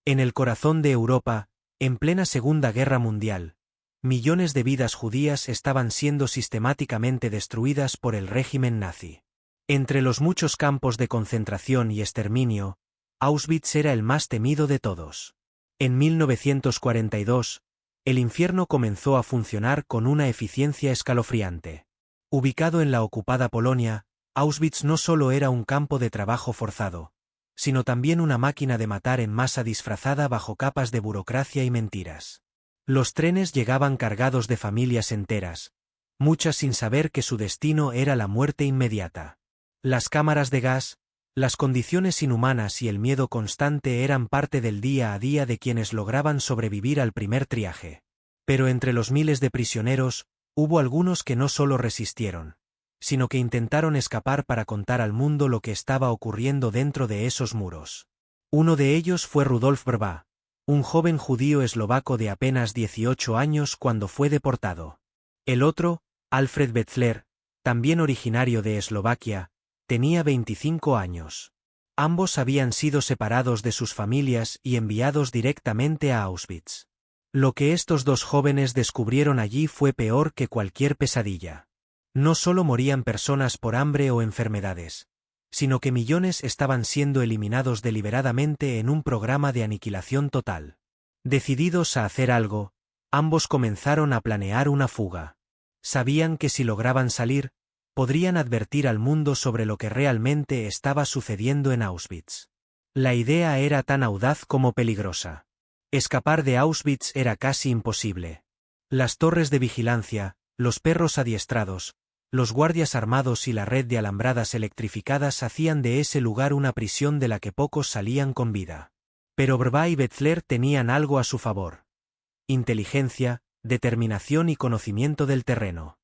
En el corazón de Europa, en plena Segunda Guerra Mundial, millones de vidas judías estaban siendo sistemáticamente destruidas por el régimen nazi. Entre los muchos campos de concentración y exterminio, Auschwitz era el más temido de todos. En 1942, el infierno comenzó a funcionar con una eficiencia escalofriante. Ubicado en la ocupada Polonia, Auschwitz no solo era un campo de trabajo forzado, sino también una máquina de matar en masa disfrazada bajo capas de burocracia y mentiras. Los trenes llegaban cargados de familias enteras, muchas sin saber que su destino era la muerte inmediata. Las cámaras de gas, las condiciones inhumanas y el miedo constante eran parte del día a día de quienes lograban sobrevivir al primer triaje. Pero entre los miles de prisioneros, hubo algunos que no solo resistieron, sino que intentaron escapar para contar al mundo lo que estaba ocurriendo dentro de esos muros. Uno de ellos fue Rudolf Vrba, un joven judío eslovaco de apenas 18 años cuando fue deportado. El otro, Alfred Wetzler, también originario de Eslovaquia, tenía 25 años. Ambos habían sido separados de sus familias y enviados directamente a Auschwitz. Lo que estos dos jóvenes descubrieron allí fue peor que cualquier pesadilla. No solo morían personas por hambre o enfermedades, sino que millones estaban siendo eliminados deliberadamente en un programa de aniquilación total. Decididos a hacer algo, ambos comenzaron a planear una fuga. Sabían que si lograban salir, podrían advertir al mundo sobre lo que realmente estaba sucediendo en Auschwitz. La idea era tan audaz como peligrosa. Escapar de Auschwitz era casi imposible. Las torres de vigilancia, los perros adiestrados, los guardias armados y la red de alambradas electrificadas hacían de ese lugar una prisión de la que pocos salían con vida. Pero Vrba y Wetzler tenían algo a su favor: inteligencia, determinación y conocimiento del terreno.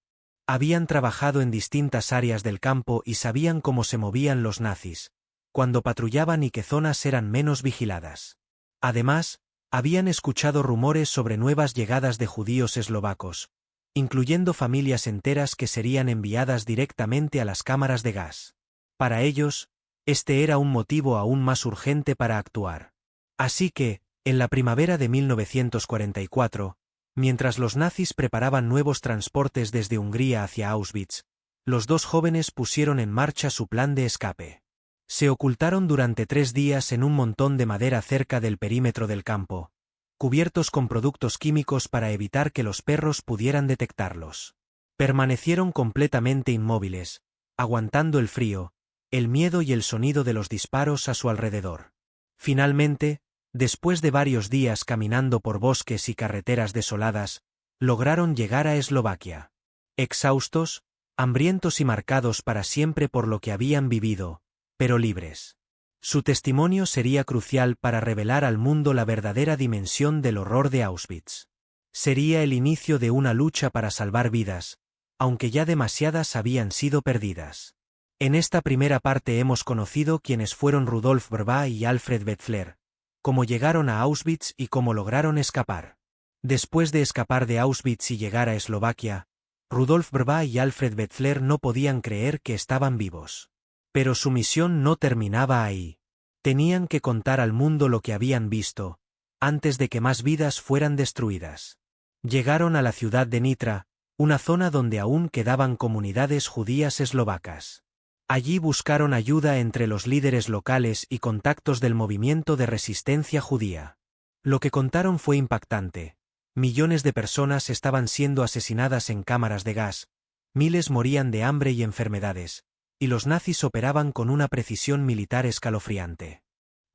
Habían trabajado en distintas áreas del campo y sabían cómo se movían los nazis, cuando patrullaban y qué zonas eran menos vigiladas. Además, habían escuchado rumores sobre nuevas llegadas de judíos eslovacos, incluyendo familias enteras que serían enviadas directamente a las cámaras de gas. Para ellos, este era un motivo aún más urgente para actuar. Así que, en la primavera de 1944, mientras los nazis preparaban nuevos transportes desde Hungría hacia Auschwitz, los dos jóvenes pusieron en marcha su plan de escape. Se ocultaron durante 3 días en un montón de madera cerca del perímetro del campo, cubiertos con productos químicos para evitar que los perros pudieran detectarlos. Permanecieron completamente inmóviles, aguantando el frío, el miedo y el sonido de los disparos a su alrededor. Finalmente, después de varios días caminando por bosques y carreteras desoladas, lograron llegar a Eslovaquia. Exhaustos, hambrientos y marcados para siempre por lo que habían vivido, pero libres. Su testimonio sería crucial para revelar al mundo la verdadera dimensión del horror de Auschwitz. Sería el inicio de una lucha para salvar vidas, aunque ya demasiadas habían sido perdidas. En esta primera parte hemos conocido quiénes fueron Rudolf Vrba y Alfred Wetzler, cómo llegaron a Auschwitz y cómo lograron escapar. Después de escapar de Auschwitz y llegar a Eslovaquia, Rudolf Vrba y Alfred Wetzler no podían creer que estaban vivos. Pero su misión no terminaba ahí. Tenían que contar al mundo lo que habían visto, antes de que más vidas fueran destruidas. Llegaron a la ciudad de Nitra, una zona donde aún quedaban comunidades judías eslovacas. Allí buscaron ayuda entre los líderes locales y contactos del movimiento de resistencia judía. Lo que contaron fue impactante. Millones de personas estaban siendo asesinadas en cámaras de gas, miles morían de hambre y enfermedades, y los nazis operaban con una precisión militar escalofriante.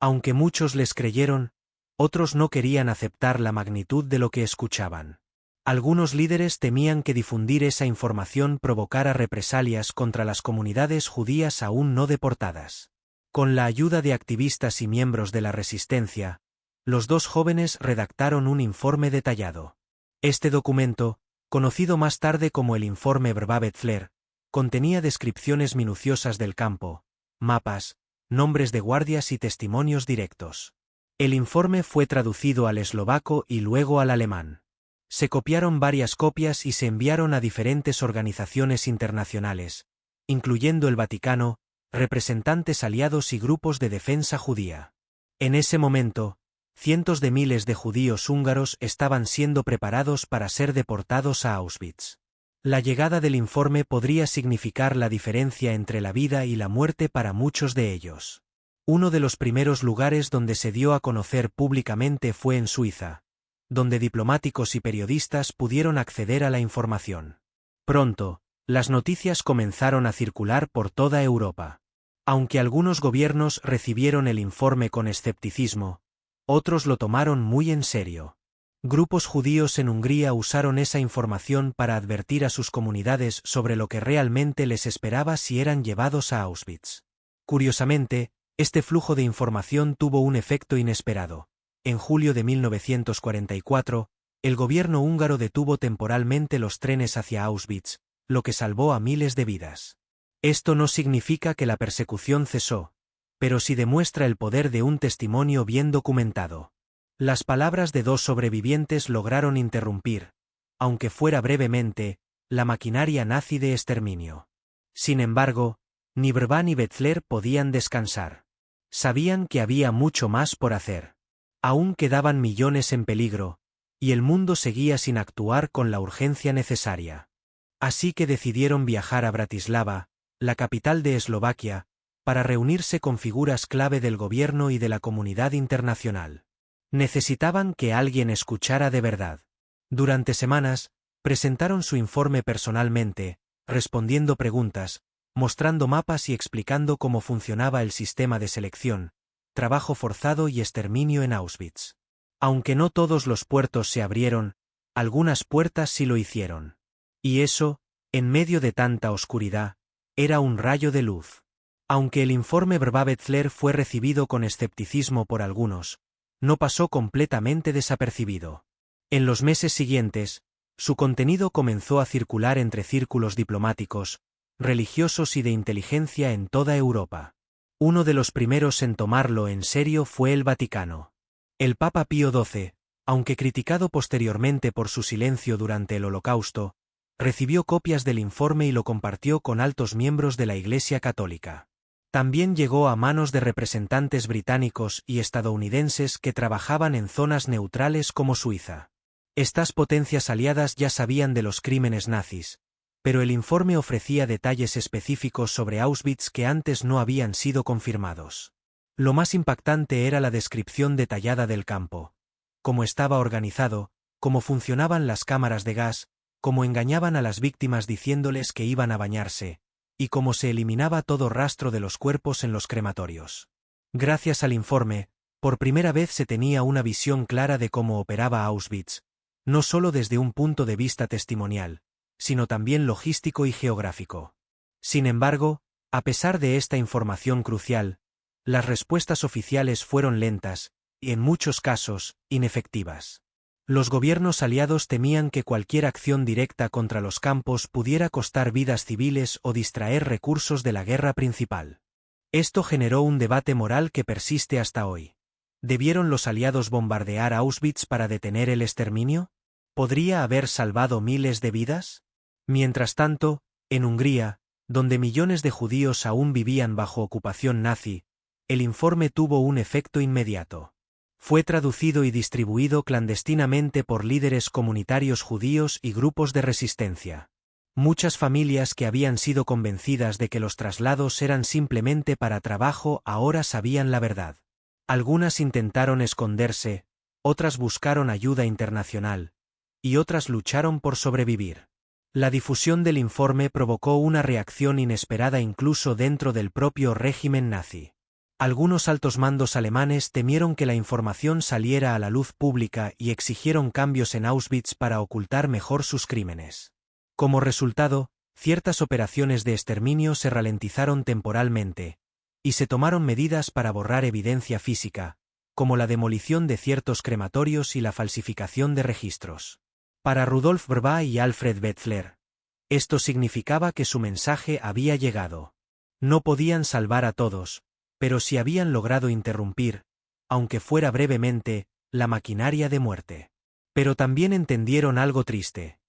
Aunque muchos les creyeron, otros no querían aceptar la magnitud de lo que escuchaban. Algunos líderes temían que difundir esa información provocara represalias contra las comunidades judías aún no deportadas. Con la ayuda de activistas y miembros de la resistencia, los dos jóvenes redactaron un informe detallado. Este documento, conocido más tarde como el Informe Vrba-Wetzler, contenía descripciones minuciosas del campo, mapas, nombres de guardias y testimonios directos. El informe fue traducido al eslovaco y luego al alemán. Se copiaron varias copias y se enviaron a diferentes organizaciones internacionales, incluyendo el Vaticano, representantes aliados y grupos de defensa judía. En ese momento, Cientos de miles de judíos húngaros estaban siendo preparados para ser deportados a Auschwitz. La llegada del informe podría significar la diferencia entre la vida y la muerte para muchos de ellos. Uno de los primeros lugares donde se dio a conocer públicamente fue en Suiza, donde diplomáticos y periodistas pudieron acceder a la información. Pronto, las noticias comenzaron a circular por toda Europa. Aunque algunos gobiernos recibieron el informe con escepticismo, otros lo tomaron muy en serio. Grupos judíos en Hungría usaron esa información para advertir a sus comunidades sobre lo que realmente les esperaba si eran llevados a Auschwitz. Curiosamente, este flujo de información tuvo un efecto inesperado. En julio de 1944, el gobierno húngaro detuvo temporalmente los trenes hacia Auschwitz, lo que salvó a miles de vidas. Esto no significa que la persecución cesó, pero sí demuestra el poder de un testimonio bien documentado. Las palabras de dos sobrevivientes lograron interrumpir, aunque fuera brevemente, la maquinaria nazi de exterminio. Sin embargo, ni Brva ni Betzler podían descansar. Sabían que había mucho más por hacer. Aún quedaban millones en peligro, y el mundo seguía sin actuar con la urgencia necesaria. Así que decidieron viajar a Bratislava, la capital de Eslovaquia, para reunirse con figuras clave del gobierno y de la comunidad internacional. Necesitaban que alguien escuchara de verdad. Durante semanas, presentaron su informe personalmente, respondiendo preguntas, mostrando mapas y explicando cómo funcionaba el sistema de selección, trabajo forzado y exterminio en Auschwitz. Aunque no todos los puertos se abrieron, algunas puertas sí lo hicieron. Y eso, en medio de tanta oscuridad, era un rayo de luz. Aunque el informe Brva-Betzler fue recibido con escepticismo por algunos, no pasó completamente desapercibido. En los meses siguientes, su contenido comenzó a circular entre círculos diplomáticos, religiosos y de inteligencia en toda Europa. Uno de los primeros en tomarlo en serio fue el Vaticano. El Papa Pío XII, aunque criticado posteriormente por su silencio durante el Holocausto, recibió copias del informe y lo compartió con altos miembros de la Iglesia Católica. También llegó a manos de representantes británicos y estadounidenses que trabajaban en zonas neutrales como Suiza. Estas potencias aliadas ya sabían de los crímenes nazis, pero el informe ofrecía detalles específicos sobre Auschwitz que antes no habían sido confirmados. Lo más impactante era la descripción detallada del campo. Cómo estaba organizado, cómo funcionaban las cámaras de gas, cómo engañaban a las víctimas diciéndoles que iban a bañarse, y cómo se eliminaba todo rastro de los cuerpos en los crematorios. Gracias al informe, por primera vez se tenía una visión clara de cómo operaba Auschwitz, no solo desde un punto de vista testimonial, sino también logístico y geográfico. Sin embargo, a pesar de esta información crucial, las respuestas oficiales fueron lentas, y en muchos casos, inefectivas. Los gobiernos aliados temían que cualquier acción directa contra los campos pudiera costar vidas civiles o distraer recursos de la guerra principal. Esto generó un debate moral que persiste hasta hoy. ¿Debieron los aliados bombardear Auschwitz para detener el exterminio? ¿Podría haber salvado miles de vidas? Mientras tanto, en Hungría, donde millones de judíos aún vivían bajo ocupación nazi, el informe tuvo un efecto inmediato. Fue traducido y distribuido clandestinamente por líderes comunitarios judíos y grupos de resistencia. Muchas familias que habían sido convencidas de que los traslados eran simplemente para trabajo ahora sabían la verdad. Algunas intentaron esconderse, otras buscaron ayuda internacional, y otras lucharon por sobrevivir. La difusión del informe provocó una reacción inesperada incluso dentro del propio régimen nazi. Algunos altos mandos alemanes temieron que la información saliera a la luz pública y exigieron cambios en Auschwitz para ocultar mejor sus crímenes. Como resultado, ciertas operaciones de exterminio se ralentizaron temporalmente, y se tomaron medidas para borrar evidencia física, como la demolición de ciertos crematorios y la falsificación de registros. Para Rudolf Brva y Alfred Betzler, esto significaba que su mensaje había llegado. No podían salvar a todos, pero sí habían logrado interrumpir, aunque fuera brevemente, la maquinaria de muerte. Pero también entendieron algo triste.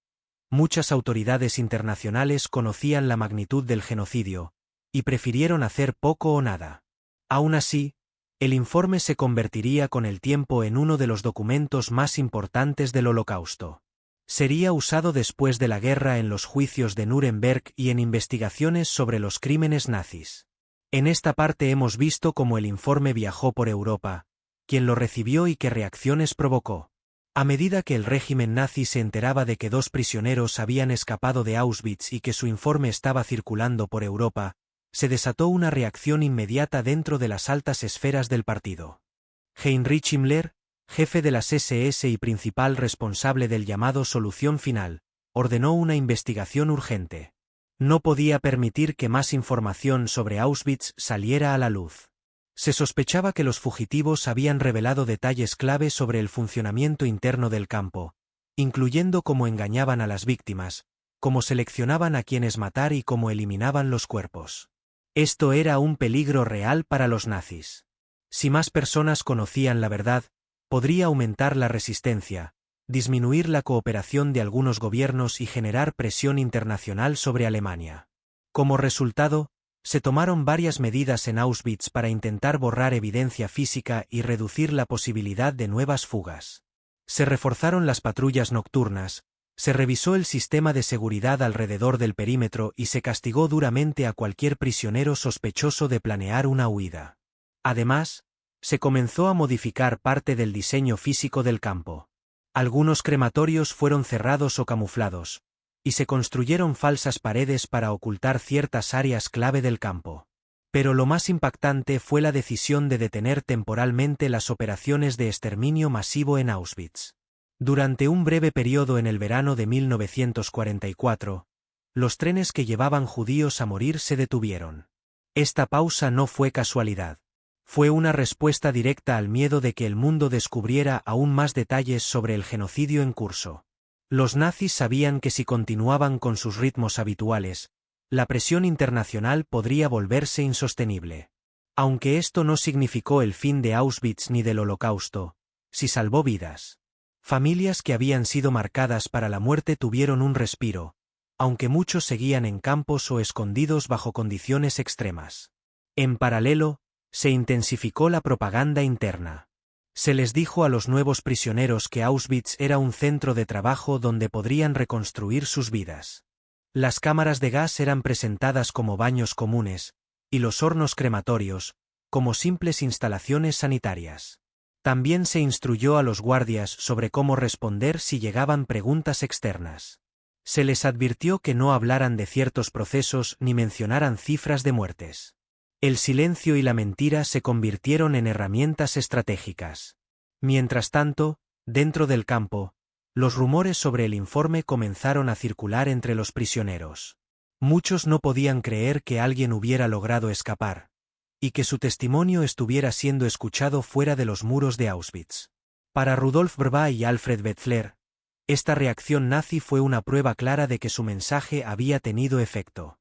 Muchas autoridades internacionales conocían la magnitud del genocidio, y prefirieron hacer poco o nada. Aún así, El informe se convertiría con el tiempo en uno de los documentos más importantes del Holocausto. Sería usado después de la guerra en los juicios de Nuremberg y en investigaciones sobre los crímenes nazis. En esta parte hemos visto cómo el informe viajó por Europa, quién lo recibió y qué reacciones provocó. A medida que el régimen nazi se enteraba de que 2 prisioneros habían escapado de Auschwitz y que su informe estaba circulando por Europa, se desató una reacción inmediata dentro de las altas esferas del partido. Heinrich Himmler, jefe de las SS y principal responsable del llamado Solución Final, ordenó una investigación urgente. No podía permitir que más información sobre Auschwitz saliera a la luz. Se sospechaba que los fugitivos habían revelado detalles clave sobre el funcionamiento interno del campo, incluyendo cómo engañaban a las víctimas, cómo seleccionaban a quienes matar y cómo eliminaban los cuerpos. Esto era un peligro real para los nazis. Si más personas conocían la verdad, podría aumentar la resistencia, disminuir la cooperación de algunos gobiernos y generar presión internacional sobre Alemania. Como resultado, se tomaron varias medidas en Auschwitz para intentar borrar evidencia física y reducir la posibilidad de nuevas fugas. Se reforzaron las patrullas nocturnas, se revisó el sistema de seguridad alrededor del perímetro y se castigó duramente a cualquier prisionero sospechoso de planear una huida. Además, se comenzó a modificar parte del diseño físico del campo. Algunos crematorios fueron cerrados o camuflados, y se construyeron falsas paredes para ocultar ciertas áreas clave del campo. Pero lo más impactante fue la decisión de detener temporalmente las operaciones de exterminio masivo en Auschwitz. Durante un breve periodo en el verano de 1944, los trenes que llevaban judíos a morir se detuvieron. Esta pausa no fue casualidad. Fue una respuesta directa al miedo de que el mundo descubriera aún más detalles sobre el genocidio en curso. Los nazis sabían que si continuaban con sus ritmos habituales, la presión internacional podría volverse insostenible. Aunque esto no significó el fin de Auschwitz ni del Holocausto, sí salvó vidas. Familias que habían sido marcadas para la muerte tuvieron un respiro, aunque muchos seguían en campos o escondidos bajo condiciones extremas. En paralelo, se intensificó la propaganda interna. Se les dijo a los nuevos prisioneros que Auschwitz era un centro de trabajo donde podrían reconstruir sus vidas. Las cámaras de gas eran presentadas como baños comunes, y los hornos crematorios, como simples instalaciones sanitarias. También se instruyó a los guardias sobre cómo responder si llegaban preguntas externas. Se les advirtió que no hablaran de ciertos procesos ni mencionaran cifras de muertes. El silencio y la mentira se convirtieron en herramientas estratégicas. Mientras tanto, dentro del campo, los rumores sobre el informe comenzaron a circular entre los prisioneros. Muchos no podían creer que alguien hubiera logrado escapar, y que su testimonio estuviera siendo escuchado fuera de los muros de Auschwitz. Para Rudolf Vrba y Alfred Wetzler, esta reacción nazi fue una prueba clara de que su mensaje había tenido efecto.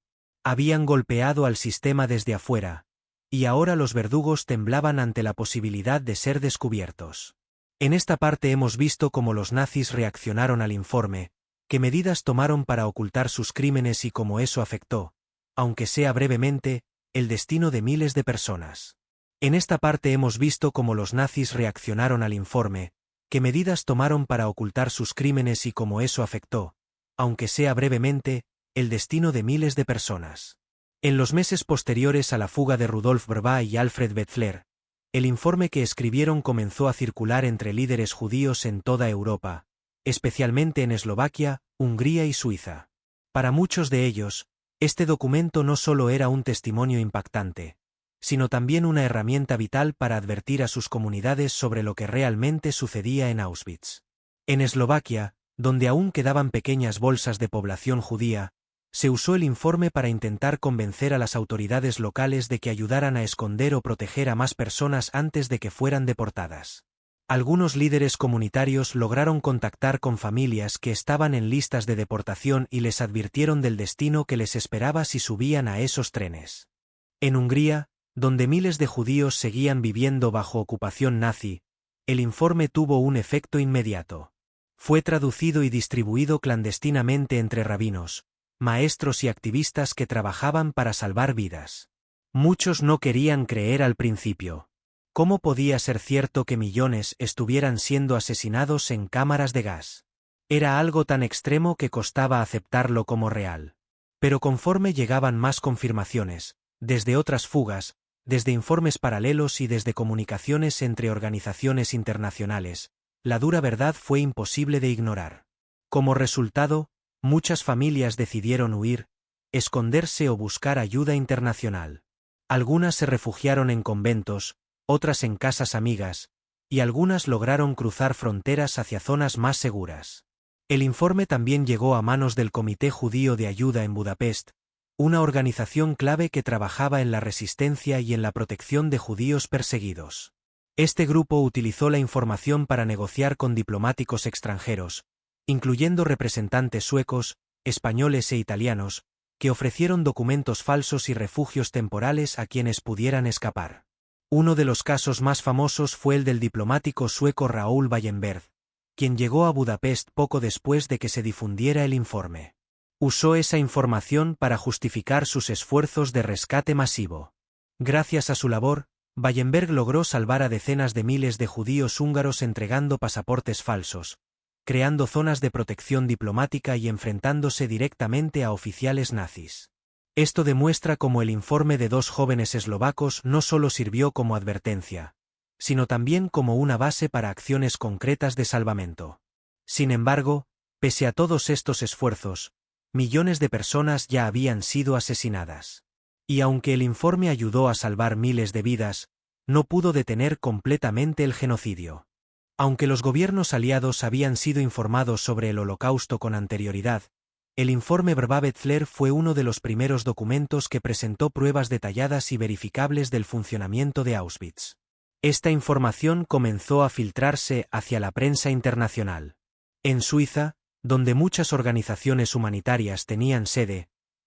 Habían golpeado al sistema desde afuera, y ahora los verdugos temblaban ante la posibilidad de ser descubiertos. En esta parte hemos visto cómo los nazis reaccionaron al informe, qué medidas tomaron para ocultar sus crímenes y cómo eso afectó, aunque sea brevemente, el destino de miles de personas. En esta parte hemos visto cómo los nazis reaccionaron al informe, qué medidas tomaron para ocultar sus crímenes y cómo eso afectó, aunque sea brevemente, el destino de miles de personas. En los meses posteriores a la fuga de Rudolf Vrba y Alfred Wetzler, el informe que escribieron comenzó a circular entre líderes judíos en toda Europa, especialmente en Eslovaquia, Hungría y Suiza. Para muchos de ellos, este documento no solo era un testimonio impactante, sino también una herramienta vital para advertir a sus comunidades sobre lo que realmente sucedía en Auschwitz. En Eslovaquia, donde aún quedaban pequeñas bolsas de población judía, se usó el informe para intentar convencer a las autoridades locales de que ayudaran a esconder o proteger a más personas antes de que fueran deportadas. Algunos líderes comunitarios lograron contactar con familias que estaban en listas de deportación y les advirtieron del destino que les esperaba si subían a esos trenes. En Hungría, donde miles de judíos seguían viviendo bajo ocupación nazi, el informe tuvo un efecto inmediato. Fue traducido y distribuido clandestinamente entre rabinos, maestros y activistas que trabajaban para salvar vidas. Muchos no querían creer al principio. ¿Cómo podía ser cierto que millones estuvieran siendo asesinados en cámaras de gas? Era algo tan extremo que costaba aceptarlo como real. Pero conforme llegaban más confirmaciones, desde otras fugas, desde informes paralelos y desde comunicaciones entre organizaciones internacionales, la dura verdad fue imposible de ignorar. Como resultado, muchas familias decidieron huir, esconderse o buscar ayuda internacional. Algunas se refugiaron en conventos, otras en casas amigas, y algunas lograron cruzar fronteras hacia zonas más seguras. El informe también llegó a manos del Comité Judío de Ayuda en Budapest, una organización clave que trabajaba en la resistencia y en la protección de judíos perseguidos. Este grupo utilizó la información para negociar con diplomáticos extranjeros, incluyendo representantes suecos, españoles e italianos, que ofrecieron documentos falsos y refugios temporales a quienes pudieran escapar. Uno de los casos más famosos fue el del diplomático sueco Raoul Wallenberg, quien llegó a Budapest poco después de que se difundiera el informe. Usó esa información para justificar sus esfuerzos de rescate masivo. Gracias a su labor, Wallenberg logró salvar a decenas de miles de judíos húngaros entregando pasaportes falsos, creando zonas de protección diplomática y enfrentándose directamente a oficiales nazis. Esto demuestra cómo el informe de dos jóvenes eslovacos no solo sirvió como advertencia, sino también como una base para acciones concretas de salvamento. Sin embargo, pese a todos estos esfuerzos, millones de personas ya habían sido asesinadas. Y aunque el informe ayudó a salvar miles de vidas, no pudo detener completamente el genocidio. Aunque los gobiernos aliados habían sido informados sobre el Holocausto con anterioridad, el informe Verbabetzler fue uno de los primeros documentos que presentó pruebas detalladas y verificables del funcionamiento de Auschwitz. Esta información comenzó a filtrarse hacia la prensa internacional. En Suiza, donde muchas organizaciones humanitarias tenían sede,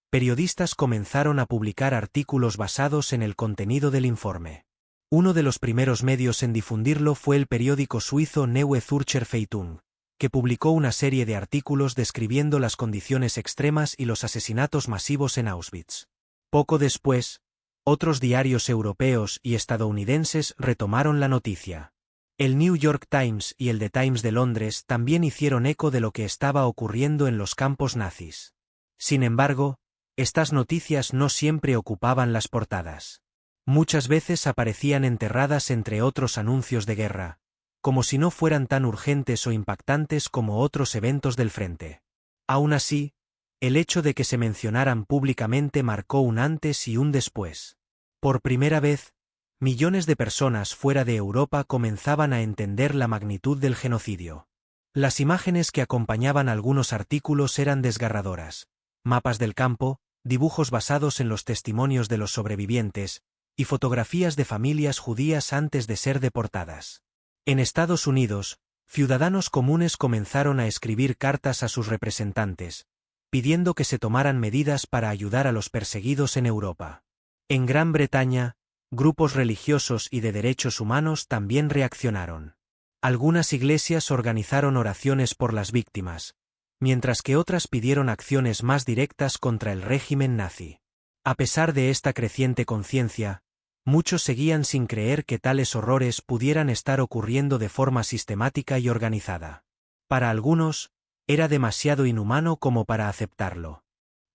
periodistas comenzaron a publicar artículos basados en el contenido del informe. Uno de los primeros medios en difundirlo fue el periódico suizo Neue Zürcher Zeitung, que publicó una serie de artículos describiendo las condiciones extremas y los asesinatos masivos en Auschwitz. Poco después, otros diarios europeos y estadounidenses retomaron la noticia. El New York Times y el The Times de Londres también hicieron eco de lo que estaba ocurriendo en los campos nazis. Sin embargo, estas noticias no siempre ocupaban las portadas. Muchas veces aparecían enterradas entre otros anuncios de guerra, como si no fueran tan urgentes o impactantes como otros eventos del frente. Aún así, el hecho de que se mencionaran públicamente marcó un antes y un después. Por primera vez, millones de personas fuera de Europa comenzaban a entender la magnitud del genocidio. Las imágenes que acompañaban algunos artículos eran desgarradoras: mapas del campo, dibujos basados en los testimonios de los sobrevivientes, y fotografías de familias judías antes de ser deportadas. En Estados Unidos, ciudadanos comunes comenzaron a escribir cartas a sus representantes, pidiendo que se tomaran medidas para ayudar a los perseguidos en Europa. En Gran Bretaña, grupos religiosos y de derechos humanos también reaccionaron. Algunas iglesias organizaron oraciones por las víctimas, mientras que otras pidieron acciones más directas contra el régimen nazi. A pesar de esta creciente conciencia, muchos seguían sin creer que tales horrores pudieran estar ocurriendo de forma sistemática y organizada. Para algunos, era demasiado inhumano como para aceptarlo.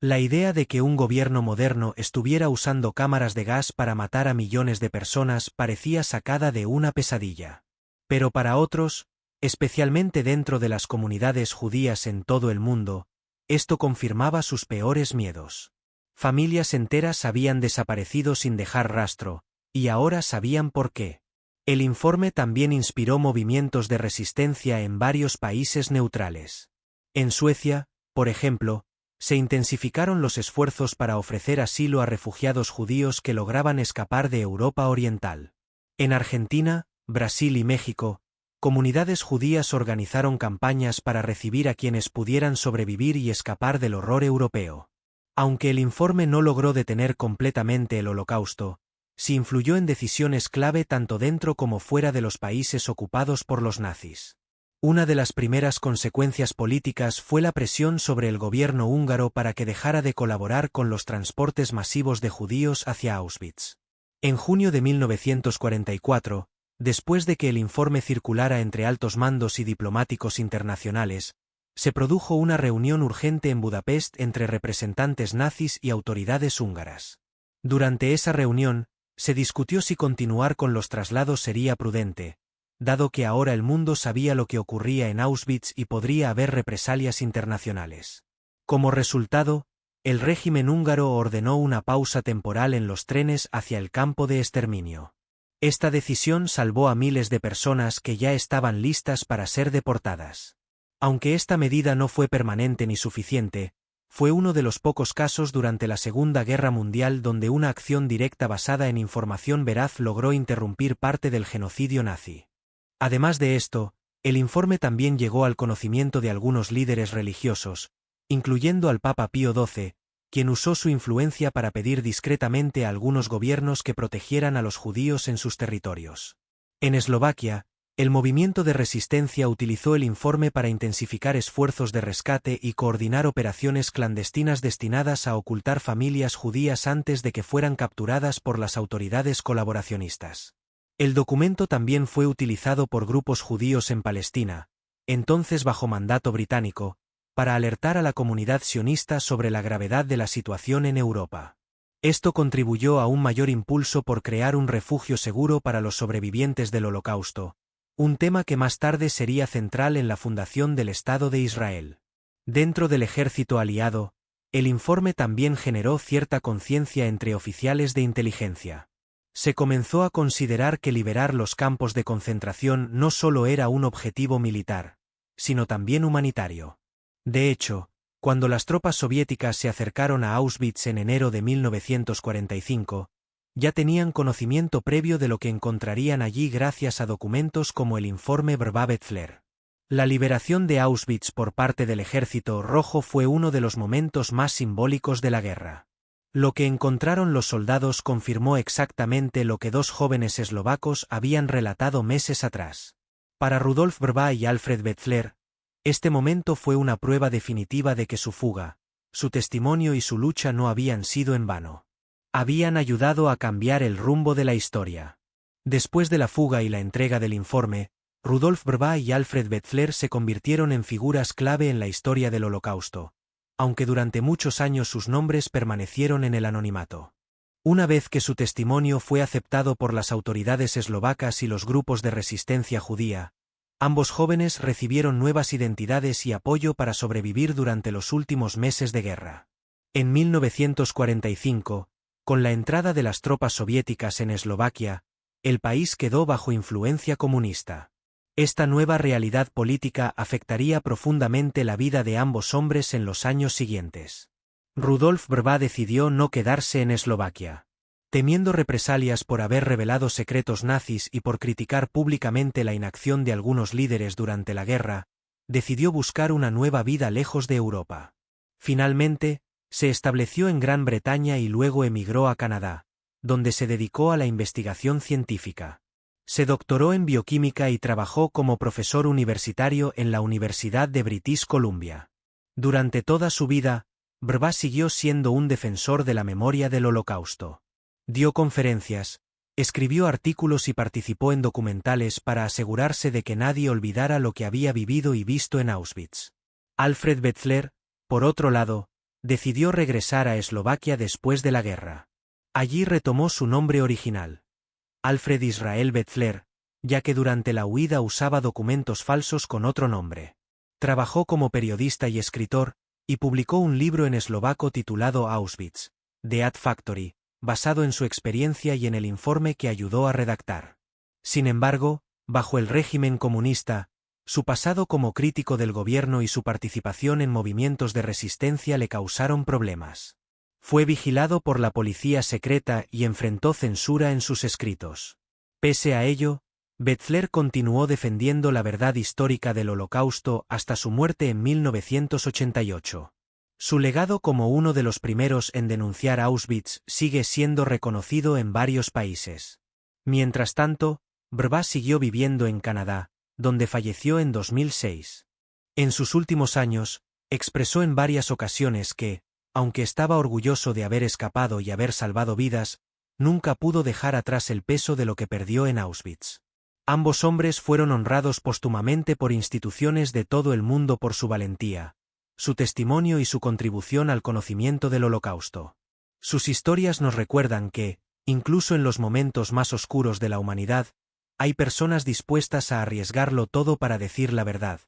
La idea de que un gobierno moderno estuviera usando cámaras de gas para matar a millones de personas parecía sacada de una pesadilla. Pero para otros, especialmente dentro de las comunidades judías en todo el mundo, esto confirmaba sus peores miedos. Familias enteras habían desaparecido sin dejar rastro, y ahora sabían por qué. El informe también inspiró movimientos de resistencia en varios países neutrales. En Suecia, por ejemplo, se intensificaron los esfuerzos para ofrecer asilo a refugiados judíos que lograban escapar de Europa Oriental. En Argentina, Brasil y México, comunidades judías organizaron campañas para recibir a quienes pudieran sobrevivir y escapar del horror europeo. Aunque el informe no logró detener completamente el Holocausto, sí influyó en decisiones clave tanto dentro como fuera de los países ocupados por los nazis. Una de las primeras consecuencias políticas fue la presión sobre el gobierno húngaro para que dejara de colaborar con los transportes masivos de judíos hacia Auschwitz. En junio de 1944, Después de que el informe circulara entre altos mandos y diplomáticos internacionales, se produjo una reunión urgente en Budapest entre representantes nazis y autoridades húngaras. Durante esa reunión, se discutió si continuar con los traslados sería prudente, dado que ahora el mundo sabía lo que ocurría en Auschwitz y podría haber represalias internacionales. Como resultado, el régimen húngaro ordenó una pausa temporal en los trenes hacia el campo de exterminio. Esta decisión salvó a miles de personas que ya estaban listas para ser deportadas. Aunque esta medida no fue permanente ni suficiente, fue uno de los pocos casos durante la Segunda Guerra Mundial donde una acción directa basada en información veraz logró interrumpir parte del genocidio nazi. Además de esto, el informe también llegó al conocimiento de algunos líderes religiosos, incluyendo al Papa Pío XII, quien usó su influencia para pedir discretamente a algunos gobiernos que protegieran a los judíos en sus territorios. En Eslovaquia, el movimiento de resistencia utilizó el informe para intensificar esfuerzos de rescate y coordinar operaciones clandestinas destinadas a ocultar familias judías antes de que fueran capturadas por las autoridades colaboracionistas. El documento también fue utilizado por grupos judíos en Palestina, entonces bajo mandato británico, para alertar a la comunidad sionista sobre la gravedad de la situación en Europa. Esto contribuyó a un mayor impulso por crear un refugio seguro para los sobrevivientes del Holocausto, un tema que más tarde sería central en la fundación del Estado de Israel. Dentro del ejército aliado, el informe también generó cierta conciencia entre oficiales de inteligencia. Se comenzó a considerar que liberar los campos de concentración no solo era un objetivo militar, sino también humanitario. De hecho, cuando las tropas soviéticas se acercaron a Auschwitz en enero de 1945, ya tenían conocimiento previo de lo que encontrarían allí gracias a documentos como el informe Brva-Betzler. La liberación de Auschwitz por parte del Ejército Rojo fue uno de los momentos más simbólicos de la guerra. Lo que encontraron los soldados confirmó exactamente lo que dos jóvenes eslovacos habían relatado meses atrás. Para Rudolf Brva y Alfred Betzler, este momento fue una prueba definitiva de que su fuga, su testimonio y su lucha no habían sido en vano. Habían ayudado a cambiar el rumbo de la historia. Después de la fuga y la entrega del informe, Rudolf Brva y Alfred Betzler se convirtieron en figuras clave en la historia del Holocausto, aunque durante muchos años sus nombres permanecieron en el anonimato. Una vez que su testimonio fue aceptado por las autoridades eslovacas y los grupos de resistencia judía, ambos jóvenes recibieron nuevas identidades y apoyo para sobrevivir durante los últimos meses de guerra. En 1945, con la entrada de las tropas soviéticas en Eslovaquia, el país quedó bajo influencia comunista. Esta nueva realidad política afectaría profundamente la vida de ambos hombres en los años siguientes. Rudolf Brva decidió no quedarse en Eslovaquia. Temiendo represalias por haber revelado secretos nazis y por criticar públicamente la inacción de algunos líderes durante la guerra, decidió buscar una nueva vida lejos de Europa. Finalmente, se estableció en Gran Bretaña y luego emigró a Canadá, donde se dedicó a la investigación científica. Se doctoró en bioquímica y trabajó como profesor universitario en la Universidad de British Columbia. Durante toda su vida, Brva siguió siendo un defensor de la memoria del Holocausto. Dio conferencias, escribió artículos y participó en documentales para asegurarse de que nadie olvidara lo que había vivido y visto en Auschwitz. Alfred Betzler, por otro lado, decidió regresar a Eslovaquia después de la guerra. Allí retomó su nombre original, Alfred Israel Betzler, ya que durante la huida usaba documentos falsos con otro nombre. Trabajó como periodista y escritor, y publicó un libro en eslovaco titulado Auschwitz, The Ad Factory, basado en su experiencia y en el informe que ayudó a redactar. Sin embargo, bajo el régimen comunista, su pasado como crítico del gobierno y su participación en movimientos de resistencia le causaron problemas. Fue vigilado por la policía secreta y enfrentó censura en sus escritos. Pese a ello, Betzler continuó defendiendo la verdad histórica del Holocausto hasta su muerte en 1988. Su legado como uno de los primeros en denunciar Auschwitz sigue siendo reconocido en varios países. Mientras tanto, Brva siguió viviendo en Canadá, donde falleció en 2006. En sus últimos años, expresó en varias ocasiones que, aunque estaba orgulloso de haber escapado y haber salvado vidas, nunca pudo dejar atrás el peso de lo que perdió en Auschwitz. Ambos hombres fueron honrados póstumamente por instituciones de todo el mundo por su valentía, su testimonio y su contribución al conocimiento del Holocausto. Sus historias nos recuerdan que, incluso en los momentos más oscuros de la humanidad, hay personas dispuestas a arriesgarlo todo para decir la verdad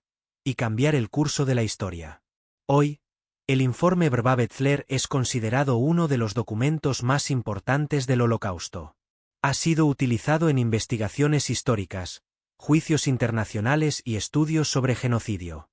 y cambiar el curso de la historia. Hoy, el informe Verba-Bethler es considerado uno de los documentos más importantes del Holocausto. Ha sido utilizado en investigaciones históricas, juicios internacionales y estudios sobre genocidio.